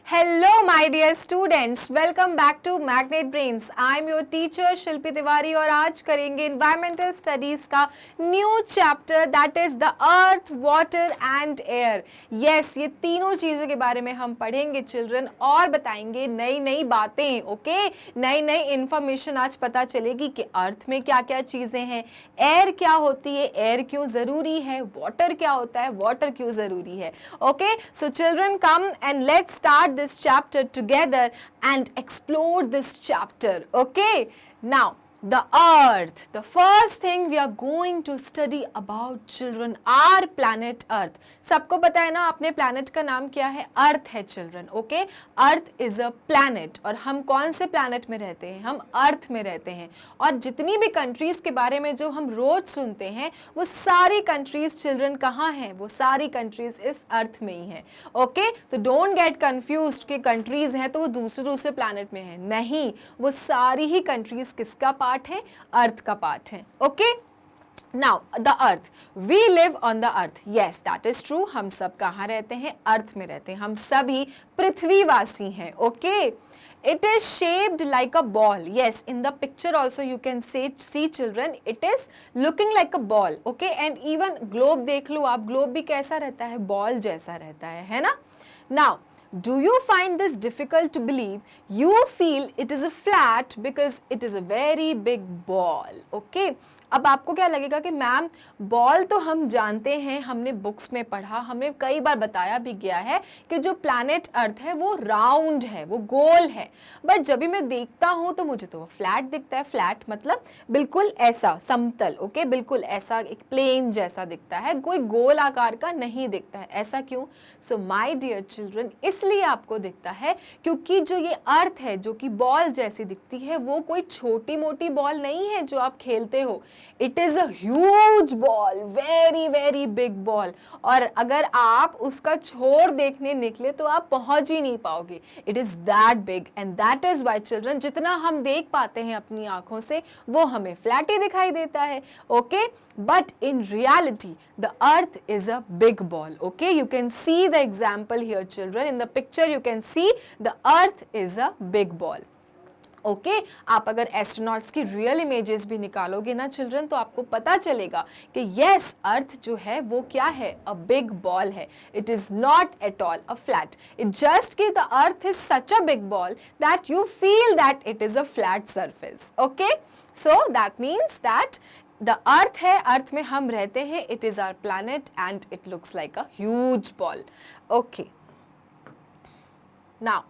Hello my dear students, welcome back to Magnet Brains. I am your teacher शिल्पी तिवारी और आज करेंगे environmental studies का new chapter that is the earth, water and air. Yes, ये तीनों चीज़ों के बारे में हम पढ़ेंगे children और बताएंगे नई नई बातें, ओके नई नई information आज पता चलेगी कि अर्थ में क्या क्या चीज़ें हैं, एयर क्या होती है, एयर क्यों ज़रूरी है, वाटर क्या होता है, वाटर क्यों ज़रूरी है. Okay so children come and let's start this chapter together and explore this chapter. Okay, now the earth, the first thing we are going to study about children, our planet earth. सबको पता है ना अपने planet का नाम क्या है, अर्थ है children. Okay, earth is a planet और हम कौन से planet में रहते हैं, हम अर्थ में रहते हैं. और जितनी भी countries के बारे में जो हम रोज सुनते हैं वो सारी countries children कहाँ हैं, वो सारी countries इस अर्थ में ही हैं. Okay, तो don't get confused कि countries हैं तो वो दूसरे planet में हैं, नहीं, वो सारी ही countries किसका पार्ट है, अर्थ का पार्ट है. Okay now the earth, we live on the earth. Yes that is true. हम सब कहाँ रहते हैं, अर्थ में रहते हैं. हम सभी पृथ्वीवासी हैं. Okay it is shaped like a ball. Yes, in the picture also you can see children, it is looking like a ball. Okay, and even globe देख लो आप, globe भी कैसा रहता है, ball जैसा रहता है ना. Now do you find this difficult to believe? You feel it is a flat because it is a very big ball. Okay, अब आपको क्या लगेगा कि मैम बॉल तो हम जानते हैं, हमने बुक्स में पढ़ा, हमें कई बार बताया भी गया है कि जो प्लैनेट अर्थ है वो राउंड है, वो गोल है, बट जब भी मैं देखता हूँ तो मुझे तो वो फ्लैट दिखता है. फ्लैट मतलब बिल्कुल ऐसा समतल. ओके, बिल्कुल ऐसा एक प्लेन जैसा दिखता है, कोई गोल आकार का नहीं दिखता है. ऐसा क्यों? सो माय डियर चिल्ड्रन, इसलिए आपको दिखता है क्योंकि जो ये अर्थ है जो कि बॉल जैसी दिखती है वो कोई छोटी मोटी बॉल नहीं है जो आप खेलते हो. It is a huge ball, very very big ball. और अगर आप उसका छोर देखने निकले तो आप पहुंच ही नहीं पाओगे. It is that big and that is why children, जितना हम देख पाते हैं अपनी आंखों से वो हमें फ्लैट ही दिखाई देता है. Okay, but in reality the earth is a big ball. Okay, you can see the example here children. In the picture you can see the earth is a big ball. Okay आप अगर astronauts की real images भी निकालोगे ना children तो आपको पता चलेगा कि यस अर्थ जो है वो क्या है, अ बिग बॉल है. It is not at all a flat. It just कि the earth is such a big ball that you feel that it is a flat surface. Okay, so that means that the earth है, earth में हम रहते हैं, it is our planet and it looks like a huge ball. Okay now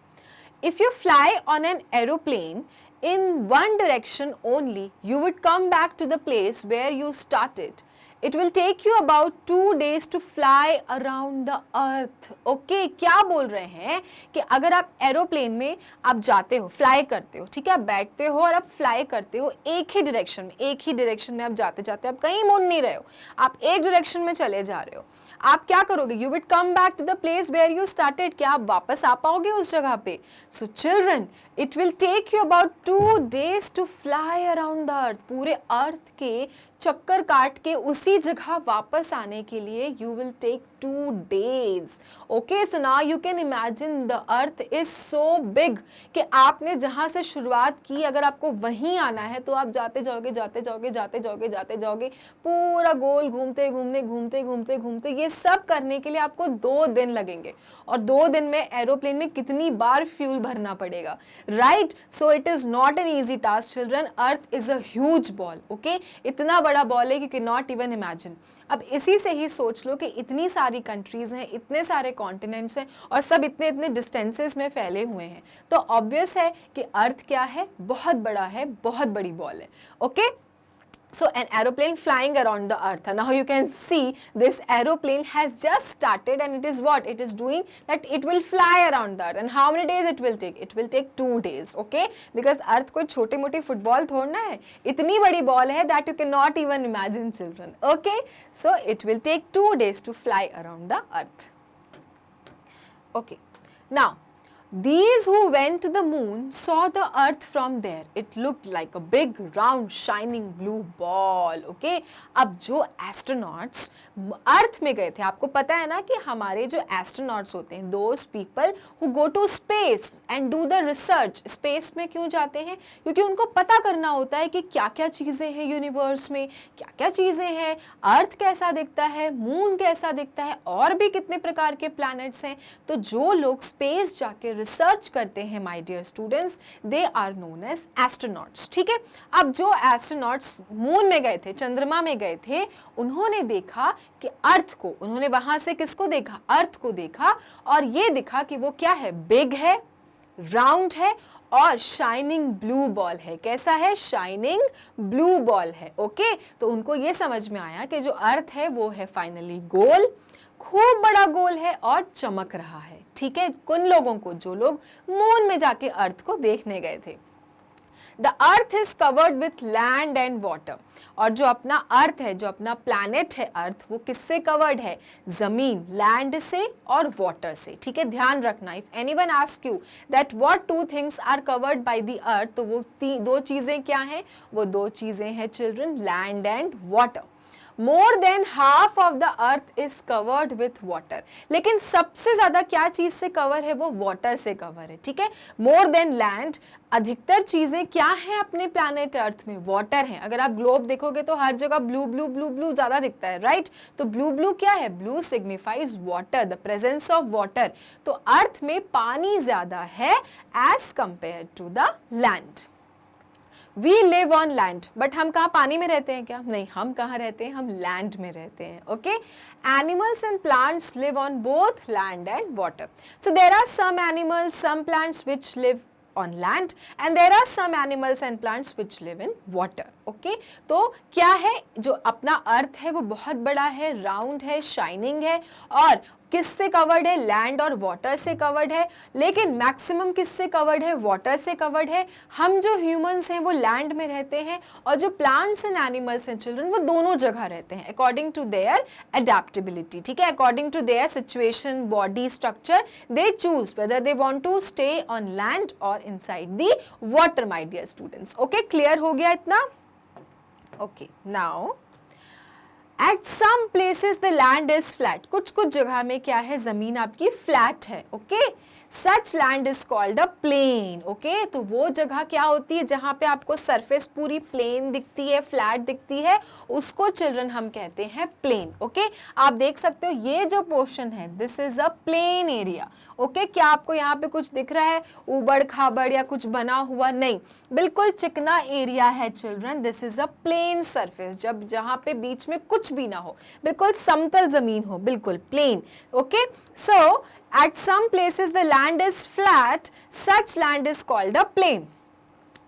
if you fly on an aeroplane in one direction only, you would come back to the place where you started. It will take you about 2 days to fly around the earth. Okay, क्या बोल रहे हैं कि अगर आप aeroplane में आप जाते हो, फ्लाई करते हो, ठीक है, आप बैठते हो और आप फ्लाई करते हो एक ही डायरेक्शन में आप जाते जाते आप कहीं मुड़ नहीं रहे हो, आप एक डायरेक्शन में चले जा रहे हो. आप क्या करोगे? You will come back to the place where you started. क्या आप वापस आ पाओगे उस जगह पे? So children it will take you about 2 days to fly around the earth. पूरे अर्थ के चक्कर काट के उसी जगह वापस आने के लिए you will take 2 days. Okay, so now you can imagine the earth is so big कि आपने जहाँ से शुरुआत की अगर आपको वहीं आना है तो आप जाते जाओगे पूरा गोल घूमते ये सब करने के लिए आपको 2 दिन लगेंगे. और 2 दिन में एरोप्लेन में कितनी बार फ्यूल भरना पड़ेगा, right? So it is not an easy task children. Earth is a huge ball. Okay, इतना बड़ा बॉल है कि नॉट इवन इमेजिन. अब इसी से ही सोच लो कि इतनी सारी कंट्रीज हैं, इतने सारे कॉन्टिनेंट्स हैं और सब इतने इतने डिस्टेंसेस में फैले हुए हैं, तो ऑब्वियस है कि अर्थ क्या है, बहुत बड़ा है, बहुत बड़ी बॉल है. Okay, so an aeroplane flying around the earth. Now you can see this aeroplane has just started and it is what it is doing, that it will fly around the earth. And how many days it will take? It will take 2 days. Okay, because earth कोई छोटी मोटी football थोड़ना है, इतनी बड़ी ball है that you cannot even imagine children. Okay, so it will take 2 days to fly around the earth. Okay, now These who went to the moon saw the earth from there. It looked like a big round shining blue ball. Okay? अब जो astronauts अर्थ में गए थे, आपको पता है ना कि हमारे जो एस्ट्रोनॉट्स होते हैं, those people who go to space and do the research, space में क्यों जाते हैं? क्योंकि उनको पता करना होता है कि क्या क्या चीज़ें हैं यूनिवर्स में, क्या क्या चीज़ें हैं, अर्थ कैसा दिखता है, मून कैसा दिखता है, और भी कितने प्रकार के प्लैनेट्स हैं। तो जो लोग स्पेस जाके रिसर्च करते हैं my dear students, they are known as astronauts. ठीक है, अब जो एस्ट्रोनॉट्स मून में गए थे, चंद्रमा में गए थे, उन्होंने देखा कि अर्थ को, उन्होंने वहां से किसको देखा? अर्थ को देखा, और ये दिखा कि वो क्या है? बिग है, राउंड है और शाइनिंग ब्लू बॉल है। कैसा है? शाइनिंग ब्लू बॉल है। ओके, तो उनको ये समझ में आया कि जो अर्थ है वो है फाइनली गोल, खूब बड़ा गोल है और चमक रहा है। ठीक है, कुन लोगों को? जो लोग मून में जाके अर्थ को देखने गए थे। The earth is covered with land and water, और जो अपना अर्थ है, जो अपना प्लैनेट है अर्थ, वो किससे कवर्ड है? जमीन, लैंड से और वाटर से। ठीक है, ध्यान रखना, if anyone ask you that what two things are covered by the earth, तो वो दो चीजें क्या हैं? वो दो चीजें हैं children, land and water. More than half of the earth is covered with water, लेकिन सबसे ज्यादा क्या चीज से कवर है? वो वाटर से कवर है। ठीक है, मोर देन लैंड, अधिकतर चीजें क्या हैं अपने प्लैनेट अर्थ में? वाटर हैं। अगर आप ग्लोब देखोगे तो हर जगह ब्लू ब्लू ब्लू ब्लू ज्यादा दिखता है, राइट? तो ब्लू ब्लू क्या है? Blue signifies water, the presence of water. तो अर्थ में पानी ज्यादा है as compare to the land. We live on land, but हम कहाँ? पानी में रहते हैं क्या? नहीं, हम कहाँ रहते हैं? हम लैंड में रहते हैं। Okay, animals and plants live on both land and water. So there are some animals, some plants which live on land and there are some animals and plants which live in water. Okay? तो क्या है? जो अपना अर्थ है वो बहुत बड़ा है, राउंड है, शाइनिंग है, और किससे कवर्ड है? लैंड और वाटर से कवर्ड है, लेकिन मैक्सिमम किससे कवर्ड है? वाटर से कवर्ड है। हम जो ह्यूमंस हैं वो लैंड में रहते हैं, और जो प्लांट्स एंड एनिमल्स हैं चिल्ड्रन, वो दोनों जगह रहते हैं अकॉर्डिंग टू देयर अडेप्टेबिलिटी। ठीक है, according to their situation, body structure, they choose whether they want to stay on land और inside the water, my dear students. Okay, clear हो गया इतना? Okay, now at some places the land is flat, कुछ कुछ जगह में क्या है? जमीन आपकी फ्लैट है। Okay, such land is called a plain. Okay, तो वो जगह क्या होती है जहां पे आपको सरफेस पूरी प्लेन दिखती है, फ्लैट दिखती है, उसको चिल्ड्रन हम कहते हैं प्लेन। ओके, आप देख सकते हो ये जो पोर्शन है, this is a plain area. Okay, क्या आपको यहाँ पे कुछ दिख रहा है उबड़ खाबड़ या कुछ बना हुआ? नहीं, बिल्कुल चिकना एरिया है children. This is a plain surface, जब जहाँ पे बीच में कुछ भी ना हो, बिल्कुल समतल जमीन हो, बिल्कुल plain. Okay, so at some places the land is flat, such land is called a plain.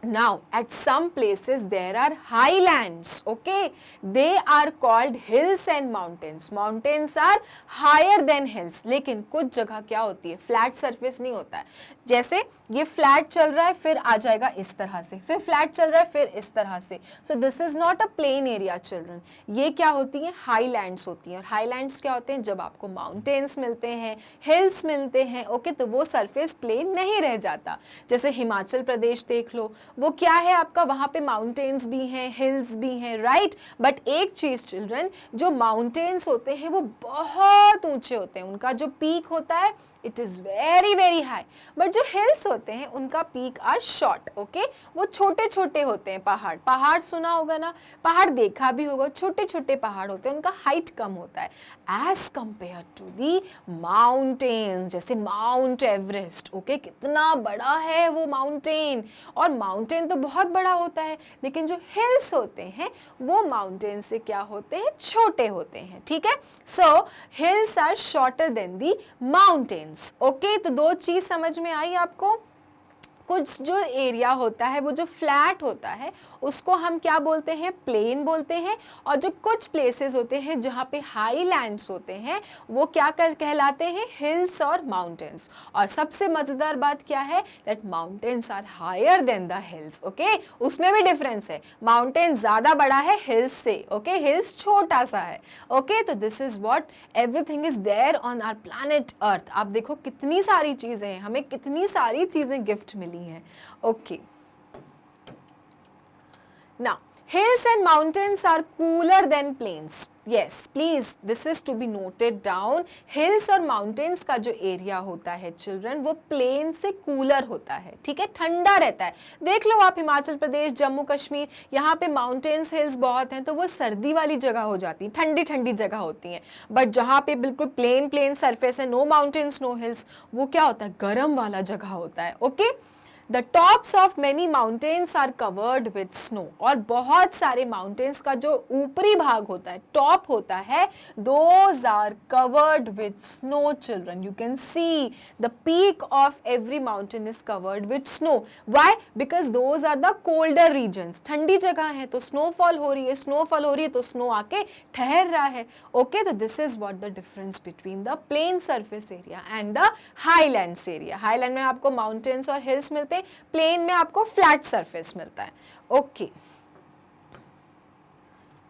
Now at some places there are highlands. Okay, they are called hills and mountains. Mountains are higher than hills, लेकिन कुछ जगह क्या होती है? Flat surface नहीं होता है। जैसे ये फ्लैट चल रहा है, फिर आ जाएगा इस तरह से, फिर फ्लैट चल रहा है, फिर इस तरह से। सो this is not a plain area children. ये क्या होती हैं? हाईलैंड्स होती हैं। और हाईलैंड्स क्या होते हैं? जब आपको माउंटेन्स मिलते हैं, हिल्स मिलते हैं, ओके, तो वो सरफेस प्लेन नहीं रह जाता। जैसे हिमाचल प्रदेश देख लो, वो क्या है आपका? वहाँ पे माउंटेन्स भी हैं, हिल्स भी हैं, राइट? बट एक चीज़ चिल्ड्रन, जो माउंटेन्स होते हैं वो बहुत ऊंचे होते हैं, उनका जो पीक होता है it is very very high, but जो हिल्स होते हैं उनका पीक आर शॉर्ट। ओके, वो छोटे छोटे होते हैं। पहाड़, पहाड़ सुना होगा ना, पहाड़ देखा भी होगा, छोटे छोटे पहाड़ होते हैं, उनका हाइट कम होता है as compare to the mountains. जैसे माउंट एवरेस्ट, ओके, कितना बड़ा है वो माउंटेन, और माउंटेन तो बहुत बड़ा होता है, लेकिन जो हिल्स होते हैं वो माउंटेन से क्या होते हैं? छोटे होते हैं। ठीक है, so hills are shorter than the mountains. Okay, तो दो चीज समझ में आई आपको? कुछ जो एरिया होता है वो जो फ्लैट होता है उसको हम क्या बोलते हैं, प्लेन बोलते हैं, और जो कुछ प्लेसेस होते हैं जहाँ पे हाई लैंड्स होते हैं वो क्या कहलाते हैं, हिल्स और माउंटेन्स। और सबसे मज़ेदार बात क्या है, that mountains are higher than the hills. Okay, उसमें भी डिफरेंस है, माउंटेन ज़्यादा बड़ा है हिल्स से, ओके, हिल्स छोटा सा है। ओके, तो this is what everything is there on our planet earth. आप देखो कितनी सारी चीज़ें हैं, हमें कितनी सारी चीज़ें गिफ्ट मिली हैं। Okay, now hills and mountains are cooler than plains. Yes, please, this is to be noted down. Hills और mountains का जो एरिया होता है चिल्ड्रन, वो प्लेन से कूलर होता है, ठीक है, ठंडा रहता है। देख लो आप हिमाचल प्रदेश, जम्मू कश्मीर, यहाँ पे माउंटेन्स हिल्स बहुत हैं तो वो सर्दी वाली जगह हो जाती है, ठंडी ठंडी जगह होती हैं। बट जहाँ पे बिल्कुल प्लेन सरफेस है, नो माउंटेन्स नो हिल्स, वो क्या होता है, गर्म वाला जगह होता है। Okay, The tops of many mountains are covered with snow. और बहुत सारे mountains का जो ऊपरी भाग होता है, टॉप होता है, those are covered with snow, children. You can see the peak of every mountain is covered with snow. Why? Because those are the colder regions. ठंडी जगह है तो snowfall हो रही है, snowfall हो रही है तो snow आके ठहर रहा है। Okay, तो this is what the difference between the plain surface area and the highlands area. Highland में आपको mountains और hills मिलते हैं, प्लेन में आपको फ्लैट सरफेस मिलता है। Okay,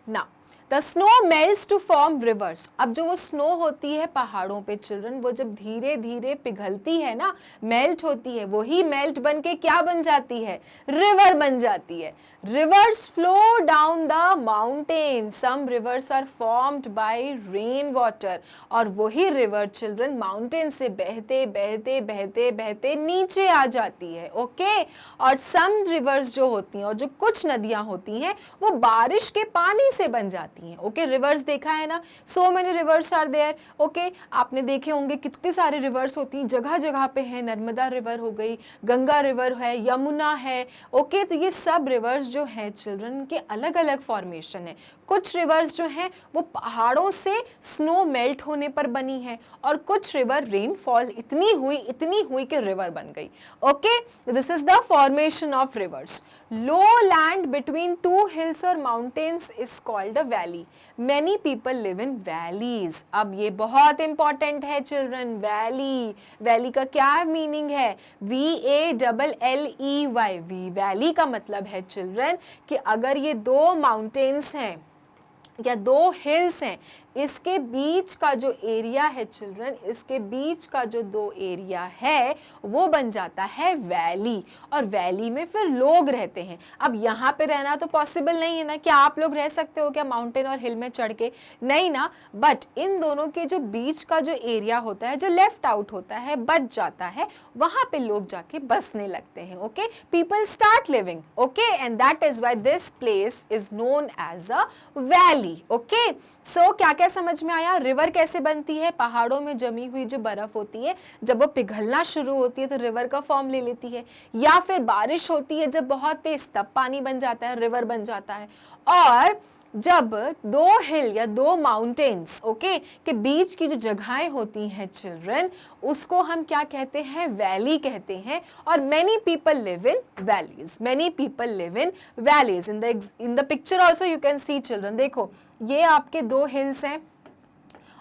now the snow melts to form rivers. अब जो वो स्नो होती है पहाड़ों पे चिल्ड्रन, वो जब धीरे धीरे पिघलती है ना, मेल्ट होती है, वही मेल्ट बन के क्या बन जाती है, रिवर बन जाती है। Rivers flow down the mountain. Some rivers are formed by rain water. और वही river children mountain से बहते बहते बहते बहते नीचे आ जाती है। ओके, और some rivers जो होती हैं, और जो कुछ नदियाँ होती हैं, वो बारिश के पानी से बन जाती हैं। ओके, rivers देखा है ना, so many rivers are there. Okay, आपने देखे होंगे कितने सारे rivers होती हैं, जगह जगह पे है, नर्मदा रिवर हो गई, गंगा रिवर है, यमुना है। ओके, तो ये सब रिवर्स जो है चिल्ड्रन के अलग अलग फॉर्मेशन है। कुछ रिवर्स जो हैं वो पहाड़ों से स्नो मेल्ट होने पर बनी है, और कुछ रिवर रेनफॉल इतनी हुई कि रिवर बन गई। Okay, this is the formation of rivers. Low land between two hills और mountains is called a valley. Many people live in valleys. अब ये बहुत इंपॉर्टेंट है चिल्ड्रन, वैली, वैली का क्या मीनिंग है, VALLEY, वैली का मतलब है चिल्ड्रन कि अगर ये दो माउंटेन्स हैं या दो हिल्स हैं, इसके बीच का जो एरिया है चिल्ड्रन, इसके बीच का जो दो एरिया है वो बन जाता है वैली, और वैली में फिर लोग रहते हैं। अब यहाँ पे रहना तो पॉसिबल नहीं है ना, क्या आप लोग रह सकते हो क्या माउंटेन और हिल में चढ़ के, नहीं ना, बट इन दोनों के जो बीच का जो एरिया होता है, जो लेफ्ट आउट होता है, बच जाता है, वहाँ पे लोग जाके बसने लगते हैं। Okay, people start living. Okay, and that is why this place is known as a valley. Okay, so क्या क्या समझ में आया, रिवर कैसे बनती है, पहाड़ों में जमी हुई जो बर्फ होती है जब वो पिघलना शुरू होती है तो रिवर का फॉर्म ले लेती है, या फिर बारिश होती है जब बहुत तेज तब पानी बन जाता है, रिवर बन जाता है। और जब दो हिल या दो माउंटेन्स ओके के बीच की जो जगहें होती हैं चिल्ड्रन, उसको हम क्या कहते हैं, वैली कहते हैं। और many people live in valleys, many people live in valleys. In the picture also you can see children, देखो ये आपके दो हिल्स हैं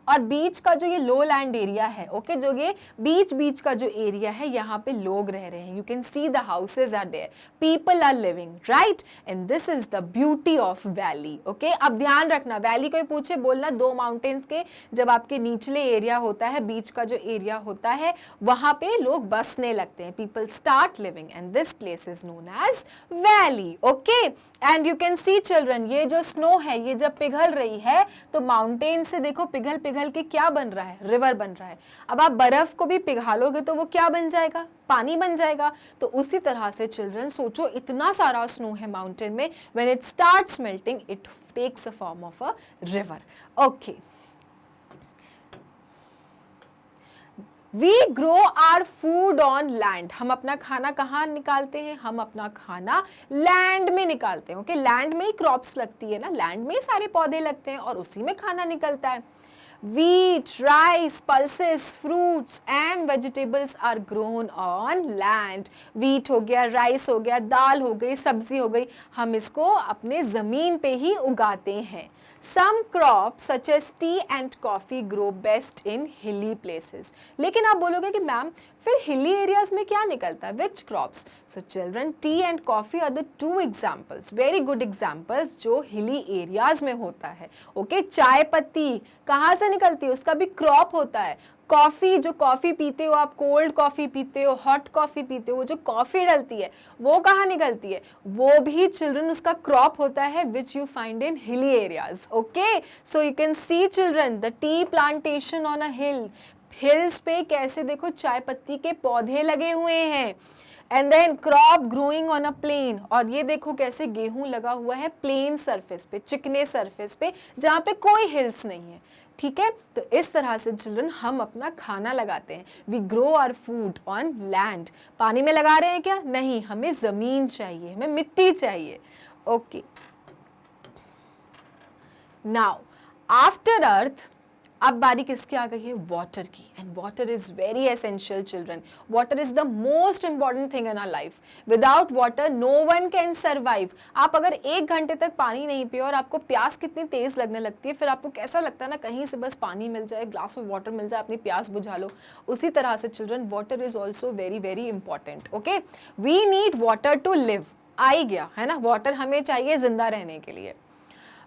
और बीच का जो ये लो लैंड एरिया है, ओके, जो ये बीच का जो एरिया है, यहाँ पे लोग रह रहे हैं। You can see the houses are there, people are living, right, and this is the beauty of valley. Okay, अब ध्यान रखना, वैली कोई पूछे बोलना दो माउंटेन्स के जब आपके निचले एरिया होता है, बीच का जो एरिया होता है, वहाँ पे लोग बसने लगते हैं, people start living, and this place is known as valley. Okay, and you can see children, ये जो स्नो है ये जब पिघल रही है तो माउंटेन से देखो पिघल पिघल के क्या बन रहा है, रिवर बन रहा है। अब आप बर्फ को भी पिघलोगे तो वो क्या बन जाएगा, पानी बन जाएगा। तो उसी तरह से चिल्ड्रन सोचो, इतना सारा स्नो है माउंटेन में, when it starts melting it takes a form of a river. Okay, We grow our food on land. हम अपना खाना कहाँ निकालते हैं, हम अपना खाना लैंड में निकालते हैं। ओके, लैंड में ही क्रॉप्स लगती है ना, लैंड में ही सारे पौधे लगते हैं और उसी में खाना निकलता है। wheat, rice, pulses, fruits and vegetables are grown on land. wheat हो गया, rice हो गया, दाल हो गई, सब्जी हो गई, हम इसको अपने ज़मीन पे ही उगाते हैं. Some crops such as tea and coffee grow best in hilly places. लेकिन आप बोलोगे कि मैम फिर hilly areas में क्या निकलता है? Which crops? So children, tea and coffee are the two examples, very good examples जो hilly areas में होता है. Okay, चाय पत्ती कहाँ से निकलती है? उसका भी crop होता है. कॉफ़ी, जो कॉफ़ी पीते हो आप, कोल्ड कॉफ़ी पीते हो, हॉट कॉफ़ी पीते हो, वो जो कॉफ़ी डलती है वो कहाँ निकलती है? वो भी चिल्ड्रन उसका क्रॉप होता है which you find in hilly areas. Okay, so you can see children the tea plantation on a hill. Hills पे कैसे देखो चाय पत्ती के पौधे लगे हुए हैं. And then crop growing on a plain, और ये देखो कैसे गेहूं लगा हुआ है प्लेन सरफेस पे, चिकने सरफेस पे, जहाँ पे कोई हिल्स नहीं है. ठीक है, तो इस तरह से चिल्ड्रन हम अपना खाना लगाते हैं. We grow our food on land. पानी में लगा रहे हैं क्या? नहीं, हमें ज़मीन चाहिए, हमें मिट्टी चाहिए. ओके, नाउ आफ्टर अर्थ अब बारी किसकी आ गई है? वाटर की. And water is very essential children. Water is the most important thing in our life. Without water no one can survive. आप अगर 1 घंटे तक पानी नहीं पिए और आपको प्यास कितनी तेज लगने लगती है, फिर आपको कैसा लगता है ना, कहीं से बस पानी मिल जाए, ग्लास ऑफ वाटर मिल जाए, अपनी प्यास बुझा लो. उसी तरह से children water is also very very important. Okay, we need water to live. आ ही गया है ना, वाटर हमें चाहिए जिंदा रहने के लिए.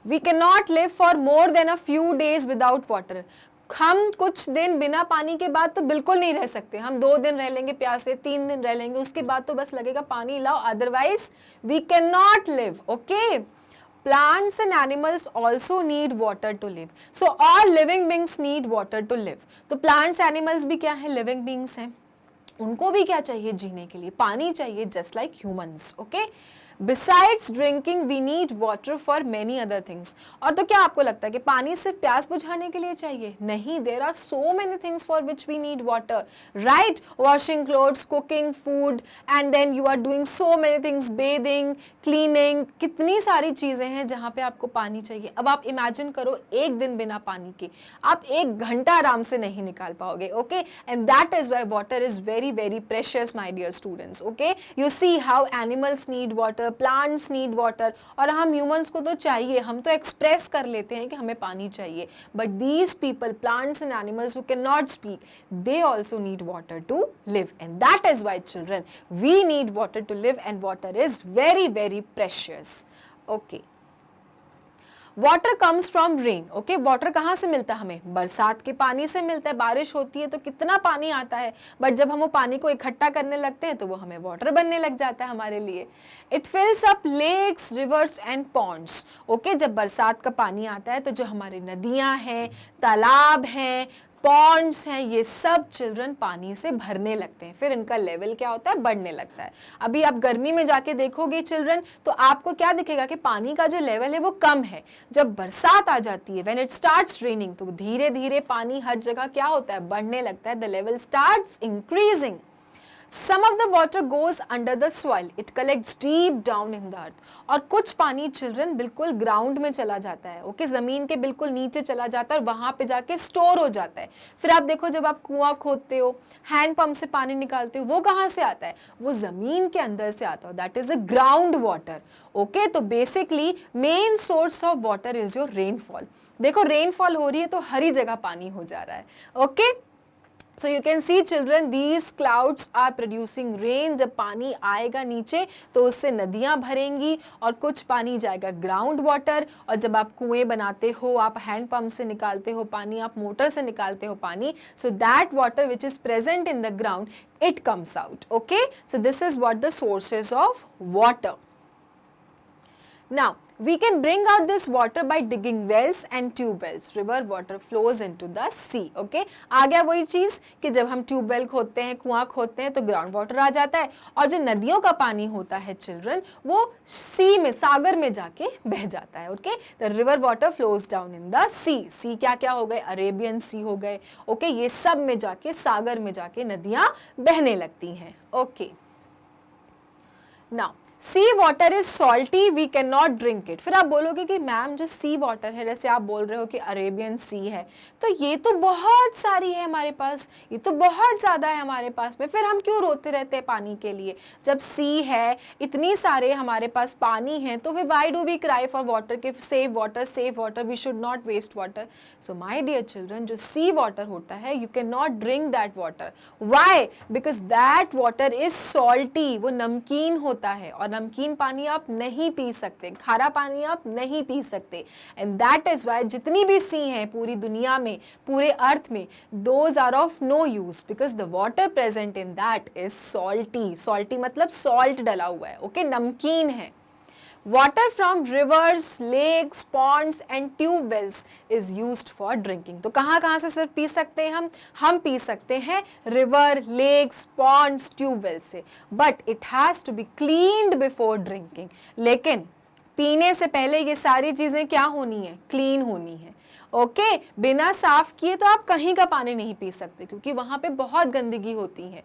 We cannot live for more than a few days without water. हम कुछ दिन बिना पानी के बाद तो बिल्कुल नहीं रह सकते. हम 2 दिन रह लेंगे प्यासे, 3 दिन रह लेंगे, उसके बाद तो बस लगेगा पानी लाओ, otherwise we cannot live. Okay? Plants and animals also need water to live. So all living beings need water to live. तो plants animals भी क्या है? living beings हैं. उनको भी क्या चाहिए जीने के लिए? पानी चाहिए, just like humans. Okay? Besides drinking, we need water for many other things. और तो क्या आपको लगता है कि पानी सिर्फ प्यास बुझाने के लिए चाहिए? नहीं, there are so many things for which we need water, right? Washing clothes, cooking food, and then you are doing so many things, bathing, cleaning. कितनी सारी चीज़ें हैं जहाँ पे आपको पानी चाहिए. अब आप इमेजिन करो 1 दिन बिना पानी के आप 1 घंटा आराम से नहीं निकाल पाओगे. Okay? And that is why water is very very precious, my dear students. Okay? You see how animals need water, plants need water, और हम ह्यूमंस को तो चाहिए, हम तो एक्सप्रेस कर लेते हैं कि हमें पानी चाहिए. But these people, plants and animals who can not speak, they also need water to live. And that is why children we need water to live, and water is very very precious. Okay, water comes from rain. Okay, water कहाँ से मिलता है हमें? बरसात के पानी से मिलता है. बारिश होती है तो कितना पानी आता है, बट जब हम वो पानी को इकट्ठा करने लगते हैं तो वो हमें वाटर बनने लग जाता है हमारे लिए. It fills up lakes, rivers and ponds. Okay, जब बरसात का पानी आता है तो जो हमारी नदियाँ हैं, तालाब हैं, पॉन्ड्स हैं, ये सब चिल्ड्रन पानी से भरने लगते हैं. फिर इनका लेवल क्या होता है? बढ़ने लगता है. अभी आप गर्मी में जाके देखोगे चिल्ड्रन तो आपको क्या दिखेगा कि पानी का जो लेवल है वो कम है. जब बरसात आ जाती है, व्हेन इट स्टार्ट्स रेनिंग, तो धीरे धीरे पानी हर जगह क्या होता है? बढ़ने लगता है. The level starts increasing. Some of the water goes under the soil. It collects deep down in the earth. और कुछ पानी चिल्ड्रन बिल्कुल ग्राउंड में चला जाता है. ओके, ज़मीन के बिल्कुल नीचे चला जाता है और वहाँ पे जाके स्टोर हो जाता है. फिर आप देखो जब आप कुआं खोदते हो, हैंड पंप से पानी निकालते हो, वो कहाँ से आता है? वो ज़मीन के अंदर से आता है. That is a ground water. Okay, तो basically main source of water is your rainfall. देखो रेनफॉल हो रही है तो हर ही जगह पानी हो जा रहा है. Okay, So you can see children, these clouds are producing rain. जब पानी आएगा नीचे तो उससे नदियाँ भरेंगी और कुछ पानी जाएगा ग्राउंड वाटर. और जब आप कुएं बनाते हो, आप हैंड पंप से निकालते हो पानी, आप मोटर से निकालते हो पानी, so that water which is present in the ground, it comes out. Okay, so this is what the sources of water. Now we can bring out this water by digging wells and tube wells. River water flows into the sea. Okay, आ गया वही चीज़ कि जब हम tube well खोदते हैं, कुआं खोदते हैं तो ग्राउंड वाटर आ जाता है. और जो नदियों का पानी होता है चिल्ड्रन, वो सी में, सागर में जाके बह जाता है. Okay, the river water flows down in the sea. Sea क्या क्या हो गए? अरेबियन सी हो गए. ओके, ये सब में जाके, सागर में जाके नदियाँ बहने लगती हैं. Okay, now sea water is salty, we can not drink it. फिर आप बोलोगे कि मैम जो सी वाटर है, जैसे आप बोल रहे हो कि अरेबियन सी है, तो ये तो बहुत सारी है हमारे पास, ये तो बहुत ज़्यादा है हमारे पास में, फिर हम क्यों रोते रहते हैं पानी के लिए? जब सी है, इतनी सारे हमारे पास पानी है, तो फिर why do we cry for water कि save water, we should not waste water? So my dear children, जो सी वाटर होता है, you can not drink that water. Why? Because that water is salty, वो नमकीन होता है, और नमकीन पानी आप नहीं पी सकते, खारा पानी आप नहीं पी सकते। एंड दैट इज वाई जितनी भी सी हैं पूरी दुनिया में, पूरे अर्थ में, those are of no use, because the water present in that is salty. Salty मतलब सॉल्ट डला हुआ है, ओके, नमकीन है। Water from rivers, lakes, ponds and tube wells is used for drinking. तो कहाँ कहाँ से सिर्फ पी सकते हैं हम पी सकते हैं river, lakes, ponds, tube well से, but it has to be cleaned before drinking. लेकिन पीने से पहले ये सारी चीज़ें क्या होनी है? क्लीन होनी है, ओके। बिना साफ किए तो आप कहीं का पानी नहीं पी सकते, क्योंकि वहाँ पे बहुत गंदगी होती है।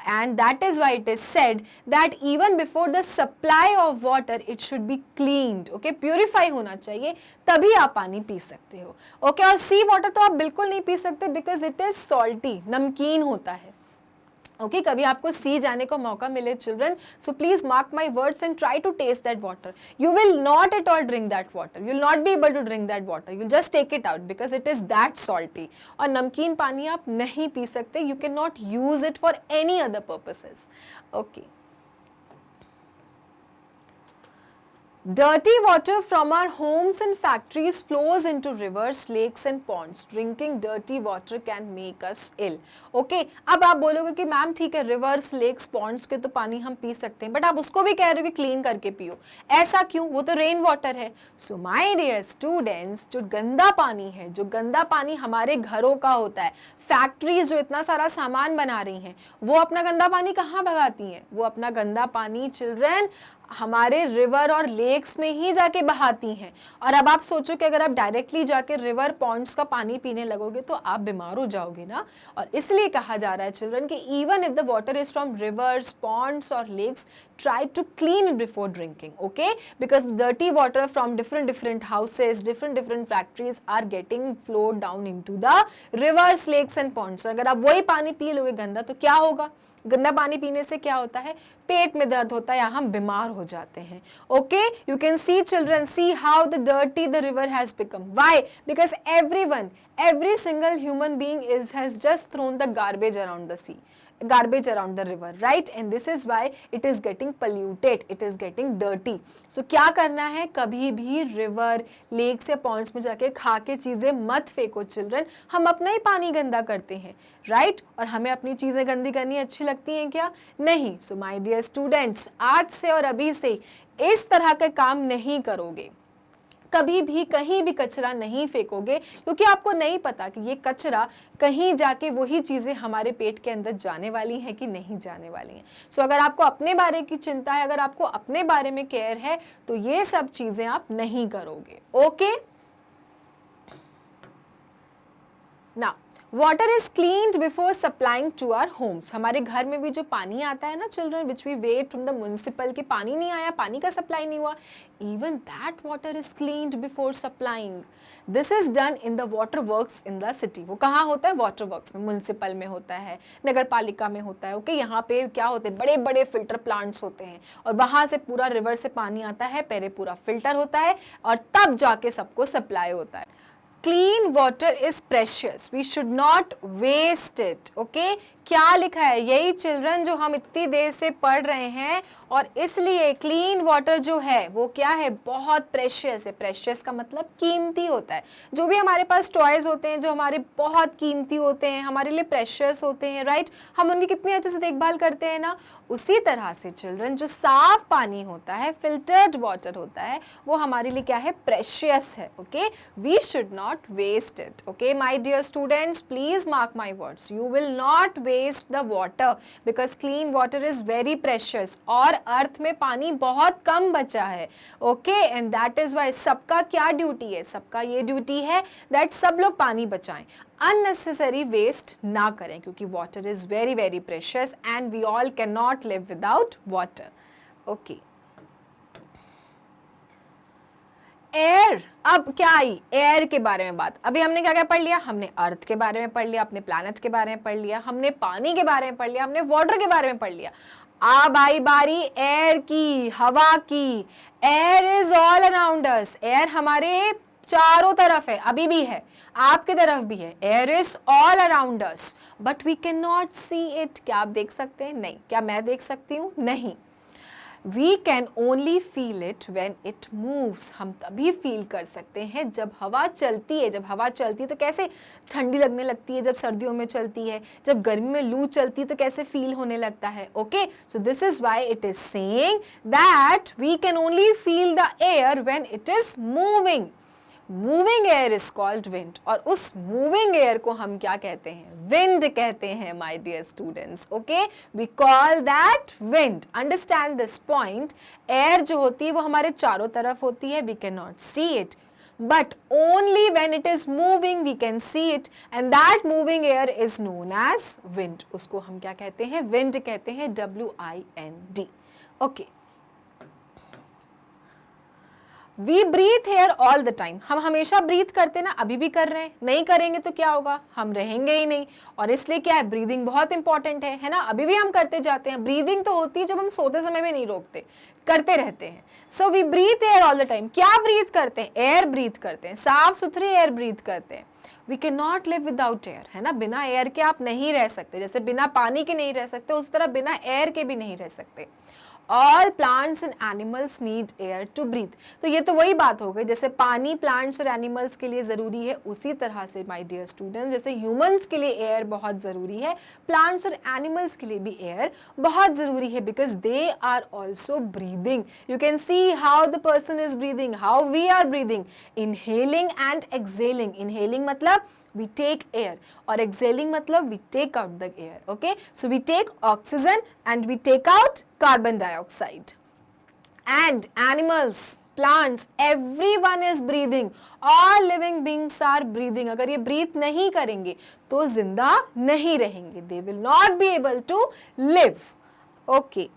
And that is why it is said that even before the supply of water it should be cleaned, okay, purify होना चाहिए, तभी आप पानी पी सकते हो, ओके। और सी वाटर तो आप बिल्कुल नहीं पी सकते, बिकॉज इट इज सॉल्टी, नमकीन होता है, ओके। कभी आपको सी जाने का मौका मिले children, so please mark my words and try to taste that water. You will not at all drink that water, you will not be able to drink that water, you just take it out because it is that salty. और नमकीन पानी आप नहीं पी सकते, you can not use it for any other purposes, okay. Dirty water from our homes and factories flows into rivers, lakes and ponds. Drinking dirty water can make us ill. Okay, अब आप बोलोगे कि ma'am ठीक है, reverse, lakes, Pond's के तो पानी हम पी सकते हैं, बट आप उसको भी कह रहे हो कि क्लीन करके पियो, ऐसा क्यों? वो तो रेन वाटर है। सो माय डियर स्टूडेंट्स, जो गंदा पानी है, जो गंदा पानी हमारे घरों का होता है, फैक्ट्रीज जो इतना सारा सामान बना रही हैं, वो अपना गंदा पानी कहाँ भगाती हैं? वो अपना गंदा पानी चिल्ड्रन हमारे रिवर और लेक्स में ही जाके बहाती हैं। और अब आप सोचो कि अगर आप डायरेक्टली जाके रिवर, पॉन्ड्स का पानी पीने लगोगे तो आप बीमार हो जाओगे ना। और इसलिए कहा जा रहा है चिल्ड्रन कि even if the water is from rivers, ponds और lakes, try to clean it before drinking, okay, because dirty water from different houses, different factories are getting flowed down into the rivers, lakes and ponds. अगर आप वही पानी P लोगे गंदा, तो क्या होगा? गंदा पानी पीने से क्या होता है? पेट में दर्द होता है या हम बीमार हो जाते हैं, okay. You can see children, C how the dirty the river has become. Why? Because every single human being has just thrown the garbage around the sea, garbage around the river, right? And this is why it is getting polluted, it is getting dirty. So क्या करना है? कभी भी river, lakes या Pond's में जाके खा के चीज़ें मत फेंको चिल्ड्रन। हम अपना ही पानी गंदा करते हैं, राइट? और हमें अपनी चीज़ें गंदी करनी अच्छी लगती हैं क्या? नहीं। सो माय डियर स्टूडेंट्स, आज से और अभी से इस तरह का काम नहीं करोगे, कभी भी कहीं भी कचरा नहीं फेंकोगे, क्योंकि आपको नहीं पता कि ये कचरा कहीं जाके वही चीज़ें हमारे पेट के अंदर जाने वाली हैं कि नहीं जाने वाली हैं। सो अगर आपको अपने बारे की चिंता है, अगर आपको अपने बारे में केयर है, तो ये सब चीज़ें आप नहीं करोगे, ओके। ना water is cleaned before supplying to our homes. हमारे घर में भी जो पानी आता है ना children, which we wait from the municipal, के पानी नहीं आया, पानी का सप्लाई नहीं हुआ, even that water is cleaned before supplying. This is done in the water works in the city. वो कहाँ होता है? वाटर वर्क्स में, म्युनिसिपल में होता है, नगर पालिका में होता है, ओके। यहाँ पे क्या होते हैं? बड़े बड़े फिल्टर प्लांट्स होते हैं, और वहाँ से पूरा रिवर से पानी आता है, पहले पूरा फिल्टर होता है और तब जाके सबको सप्लाई होता है। Clean water is precious. We should not waste it. Okay? क्या लिखा है? यही चिल्ड्रन जो हम इतनी देर से पढ़ रहे हैं, और इसलिए क्लीन वाटर जो है वो क्या है? बहुत प्रेशियस है। प्रेशियस का मतलब कीमती होता है। जो भी हमारे पास टॉयज होते हैं जो हमारे बहुत कीमती होते हैं, हमारे लिए प्रेशियस होते हैं, राइट? हम उनकी कितनी अच्छे से देखभाल करते हैं ना। उसी तरह से चिल्ड्रन जो साफ पानी होता है, फिल्टर्ड वाटर होता है, वो हमारे लिए क्या है? प्रेशियस है, okay. We should not waste it, okay. My dear students, please mark my words, you will not waste the water because clean water is very precious. और अर्थ में पानी बहुत कम बचा है, okay. And that is why सबका क्या ड्यूटी है? सबका ये ड्यूटी है दैट सब लोग पानी बचाएं, अननेसेसरी वेस्ट ना करें, क्योंकि water is very very precious and we all can not live without water, okay. Air, अब क्या आई एयर के बारे में बात। अभी हमने क्या क्या पढ़ लिया, हमने अर्थ के बारे में पढ़ लिया, अपने प्लैनेट के बारे में पढ़ लिया, हमने पानी के बारे में पढ़ लिया, हमने वाटर के बारे में पढ़ लिया। अब आई बारी एयर की, हवा की। Air is all around us, air हमारे चारों तरफ है, अभी भी है, आपके तरफ भी है। Air is all around us but we can not C it. क्या आप देख सकते हैं? नहीं। क्या मैं देख सकती हूँ? नहीं। We can only feel it when it moves. हम तभी फील कर सकते हैं जब हवा चलती है। जब हवा चलती है तो कैसे ठंडी लगने लगती है, जब सर्दियों में चलती है, जब गर्मी में लू चलती है तो कैसे फील होने लगता है। Okay, so this is why it is saying that we can only feel the air when it is moving. Moving air is called wind, और उस मूविंग एयर को हम क्या कहते हैं? विंड कहते हैं my dear students. Okay, we call that wind. Understand this point. Air जो होती है वो हमारे चारों तरफ होती है, वी कैन नॉट सी इट, but only when it is moving we can see it, and that moving air is known as wind. उसको हम क्या कहते हैं? wind कहते हैं, WIND. okay, we breathe air all the time. हम हमेशा ब्रीथ करते ना, अभी भी कर रहे हैं। नहीं करेंगे तो क्या होगा? हम रहेंगे ही नहीं। और इसलिए क्या है, ब्रीदिंग बहुत इंपॉर्टेंट है ना। अभी भी हम करते जाते हैं। ब्रीदिंग तो होती है जब हम सोते समय भी नहीं रोकते, करते रहते हैं। So we breathe air all the time. क्या ब्रीथ करते हैं? एयर ब्रीथ करते हैं, साफ सुथरी एयर ब्रीथ करते हैं। We can not live without air, है ना। बिना एयर के आप नहीं रह सकते। जैसे बिना पानी के नहीं रह सकते, उस तरह बिना एयर के भी नहीं रह सकते। All plants and animals need air to breathe. तो ये तो वही बात हो गई, जैसे पानी प्लांट्स और एनिमल्स के लिए ज़रूरी है, उसी तरह से माय डियर स्टूडेंट्स जैसे ह्यूमंस के लिए एयर बहुत ज़रूरी है, प्लांट्स और एनिमल्स के लिए भी एयर बहुत ज़रूरी है, because they are also breathing. You can see how the person is breathing, how we are breathing, inhaling and exhaling. Inhaling मतलब we take air, or exhaling matlab we take out the air. Okay, so we take oxygen and we take out carbon dioxide. And animals, plants, everyone is breathing. All living beings are breathing. अगर ये breathe नहीं करेंगे तो जिंदा नहीं रहेंगे. They will not be able to live. Okay.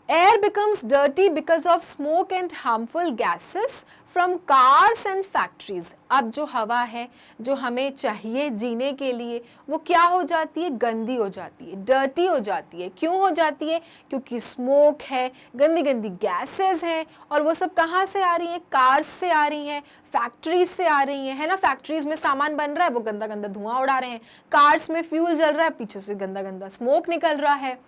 Air becomes dirty because of smoke and harmful gases from cars and factories. अब जो हवा है जो हमें चाहिए जीने के लिए, वो क्या हो जाती है? गंदी हो जाती है, डर्टी हो जाती है। क्यों हो जाती है? क्योंकि स्मोक है, गंदी गंदी गैसेस हैं, और वो सब कहाँ से आ रही हैं? कार्स से आ रही हैं, फैक्ट्रीज से आ रही हैं, है ना। फैक्ट्रीज में सामान बन रहा है, वो गंदा गंदा धुआं उड़ा रहे हैं। कार्स में फ्यूल जल रहा है, पीछे से गंदा गंदा स्मोक निकल रहा है।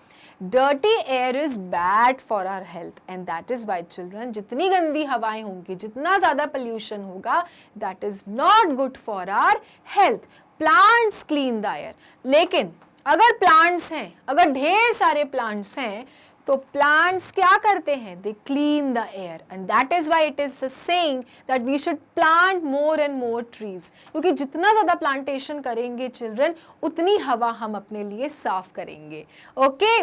Dirty air is bad for our health, and that is why children, जितनी गंदी हवाएं होंगी, जितना ज़्यादा pollution होगा, that is not good for our health. Plants clean the air. लेकिन अगर plants हैं, अगर ढेर सारे plants हैं, तो plants क्या करते हैं? They clean the air, and that is why it is saying that we should plant more and more trees. क्योंकि जितना ज़्यादा plantation करेंगे children, उतनी हवा हम अपने लिए साफ करेंगे। Okay?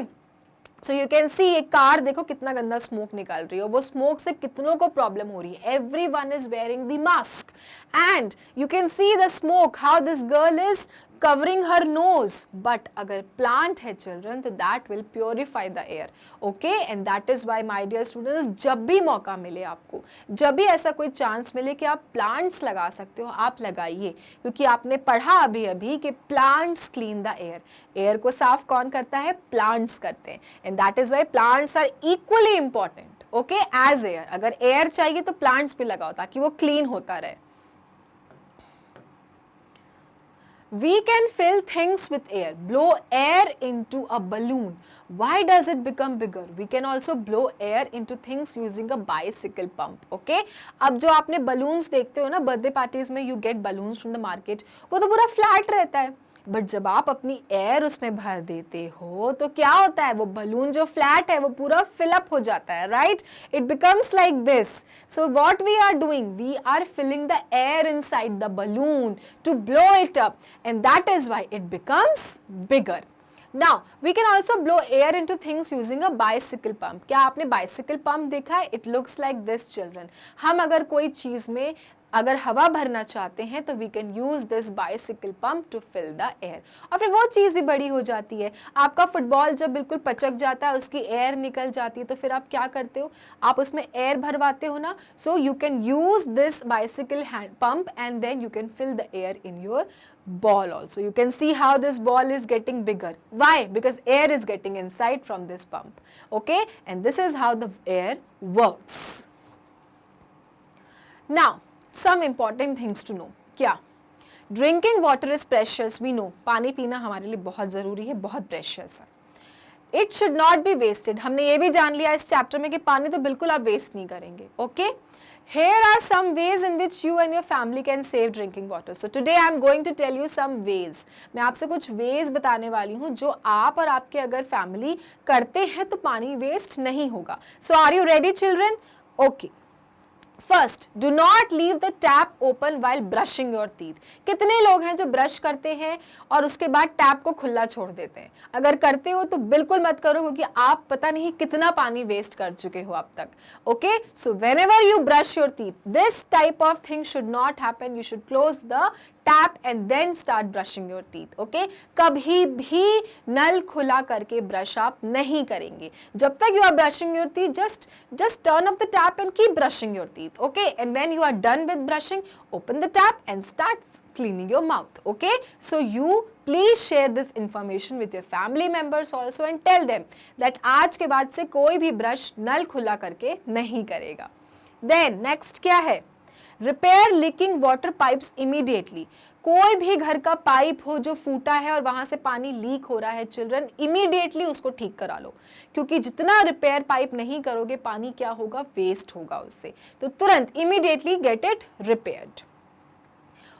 सो यू कैन सी, एक कार देखो कितना गंदा स्मोक निकाल रही है, वो स्मोक से कितनों को प्रॉब्लम हो रही है। Everyone is wearing the mask and you can see the smoke, how this girl is covering her nose. But अगर plant है children, तो that will purify the air. Okay, and that is why my dear students, जब भी मौका मिले आपको, जब भी ऐसा कोई चांस मिले कि आप plants लगा सकते हो, आप लगाइए, क्योंकि आपने पढ़ा अभी अभी कि plants clean the air. Air को साफ कौन करता है? प्लांट्स करते हैं, and that is why plants are equally important. Okay, as air. अगर एयर चाहिए तो प्लांट्स भी लगाओ ताकि वो क्लीन होता रहे। We can fill things with air. Blow air into a balloon. Why does it become bigger? We can also blow air into things using a bicycle pump. Okay? अब जो आपने balloons देखते हो ना बर्थडे पार्टीज में, you get balloons from the market, वो तो पूरा फ्लैट रहता है। बट जब आप अपनी एयर उसमें भर देते हो तो क्या होता है? वो बलून जो फ्लैट है वो पूरा फिलअप हो जाता है, right? It becomes like this. So what we are doing, we are filling the air inside the balloon to blow it up, and that is why it becomes bigger. Now, we can also blow air into things using a bicycle pump. क्या आपने bicycle pump देखा है? It looks like this children. हम अगर कोई चीज़ में अगर हवा भरना चाहते हैं तो we can use this bicycle pump to fill the air. और फिर वो चीज़ भी बड़ी हो जाती है, आपका फुटबॉल जब बिल्कुल पचक जाता है, उसकी एयर निकल जाती है, तो फिर आप क्या करते हो, आप उसमें एयर भरवाते हो ना। So you can use this bicycle hand pump and then you can fill the air in your ball also. You can see how this ball is getting bigger. Why? Because air is getting inside from this pump. Okay, and this is how the air works. Now some important things to know. क्या? Drinking water is precious. We know पानी पीना हमारे लिए बहुत ज़रूरी है, बहुत precious है. It should not be wasted. हमने ये भी जान लिया इस चैप्टर में कि पानी तो बिल्कुल आप वेस्ट नहीं करेंगे. Okay? Here are some ways in which you and your family can save drinking water. So today I am going to tell you some ways. मैं आपसे कुछ ways बताने वाली हूँ जो आप और आपके अगर फैमिली करते हैं तो पानी वेस्ट नहीं होगा. So are you ready children? Okay. First, do not leave the tap open while brushing your teeth. कितने लोग हैं जो ब्रश करते हैं और उसके बाद टैप को खुला छोड़ देते हैं? अगर करते हो तो बिल्कुल मत करो, क्योंकि आप पता नहीं कितना पानी वेस्ट कर चुके हो अब तक. Okay, so whenever you brush your teeth, this type of thing should not happen. You should close the tap and then start brushing your teeth. Okay, कभी भी नल खुला करके ब्रश आप नहीं करेंगे. जब तक you are brushing your teeth, just turn off the tap and keep brushing your teeth. Okay, and when you are done with brushing, open the tap and start cleaning your mouth. Okay, so you please share this information with your family members also and tell them that आज के बाद से कोई भी brush नल खुला करके नहीं करेगा. Then next क्या है? Repair leaking water pipes immediately. कोई भी घर का पाइप हो जो फूटा है और वहां से पानी लीक हो रहा है, चिल्ड्रन इमीडिएटली उसको ठीक करा लो, क्योंकि जितना रिपेयर पाइप नहीं करोगे पानी क्या होगा, वेस्ट होगा उससे. तो तुरंत immediately get it repaired.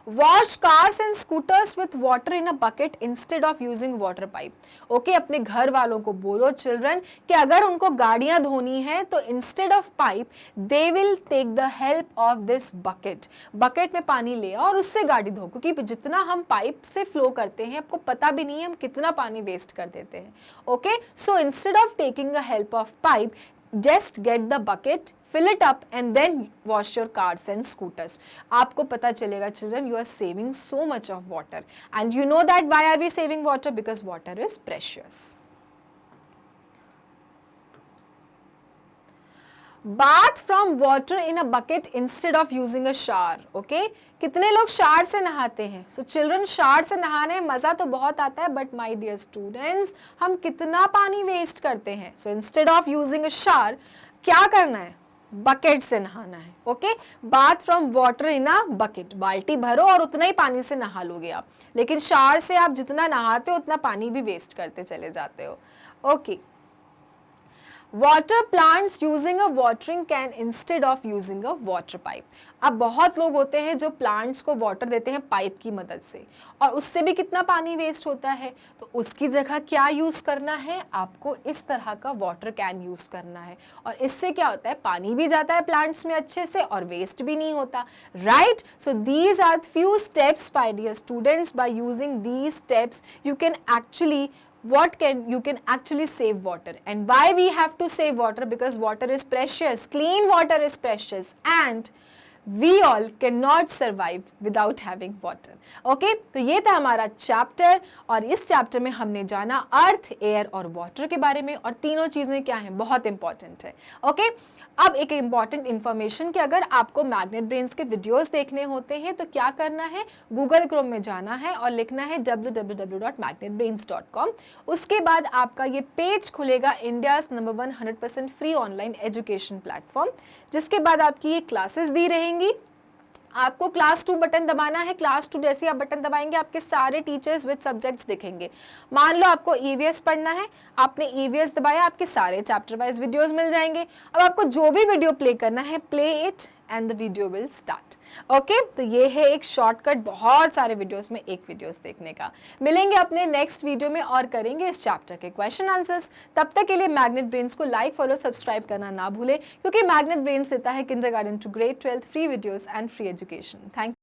Wash cars and scooters with water in a bucket instead of using water pipe. Okay, अपने घर वालों को बोलो चिल्ड्रन कि अगर उनको गाड़ियां धोनी है तो instead of pipe they will take the help of this bucket. Bucket में पानी ले और उससे गाड़ी धो, क्योंकि जितना हम पाइप से फ्लो करते हैं आपको पता भी नहीं है हम कितना पानी वेस्ट कर देते हैं. Okay, so instead of taking the help of pipe, just get the bucket, fill it up and then wash your cars and scooters. आपको पता चलेगा children you are saving so much of water, and you know that why are we saving water? Because water is precious. Bath from water in a bucket instead of using a shower. Okay, कितने लोग shower से नहाते हैं? So children, shower से नहाने में मज़ा तो बहुत आता है, बट माय डियर स्टूडेंट्स हम कितना पानी वेस्ट करते हैं. So instead of using a shower क्या करना है, बकेट से नहाना है. Okay, bath from water in a bucket, बाल्टी भरो और उतना ही पानी से नहा लोगे आप. लेकिन शावर से आप जितना नहाते हो उतना पानी भी वेस्ट करते चले जाते हो. Okay, water plants using a watering can instead of using a water pipe. अब बहुत लोग होते हैं जो प्लांट्स को वाटर देते हैं पाइप की मदद से, और उससे भी कितना पानी वेस्ट होता है. तो उसकी जगह क्या यूज़ करना है, आपको इस तरह का वाटर कैन यूज़ करना है, और इससे क्या होता है, पानी भी जाता है प्लांट्स में अच्छे से और वेस्ट भी नहीं होता. Right, so these are few steps my dear students. By using these steps you can actually save water. And why we have to save water? Because water is precious, clean water is precious, and we all cannot survive without having water. Okay, तो ये था हमारा chapter, और इस chapter में हमने जाना अर्थ, air और वाटर के बारे में, और तीनों चीज़ें क्या हैं, बहुत इंपॉर्टेंट है. ओके, अब एक इम्पॉर्टेंट इन्फॉर्मेशन कि अगर आपको मैग्नेट ब्रेन्स के वीडियोस देखने होते हैं तो क्या करना है, गूगल क्रोम में जाना है और लिखना है www.magnetbrains.com. उसके बाद आपका ये पेज खुलेगा, India's number 1 100% free online education platform, जिसके बाद आपकी ये क्लासेस दी रहेंगी. आपको क्लास 2 बटन दबाना है. क्लास 2 जैसे आप बटन दबाएंगे आपके सारे टीचर्स विद सब्जेक्ट्स दिखेंगे. मान लो आपको ईवीएस पढ़ना है, आपने ईवीएस दबाया, आपके सारे चैप्टर वाइज वीडियोस मिल जाएंगे. अब आपको जो भी वीडियो प्ले करना है, play it and the video will start. Okay, तो ये है एक शॉर्टकट बहुत सारे वीडियोस में एक वीडियोस देखने का. मिलेंगे अपने नेक्स्ट वीडियो में और करेंगे इस चैप्टर के क्वेश्चन आंसर्स. तब तक के लिए मैग्नेट ब्रेन्स को लाइक, फॉलो, सब्सक्राइब करना ना भूलें, क्योंकि मैग्नेट ब्रेन्स देता है kindergarten to grade 12 free videos and free education. Thank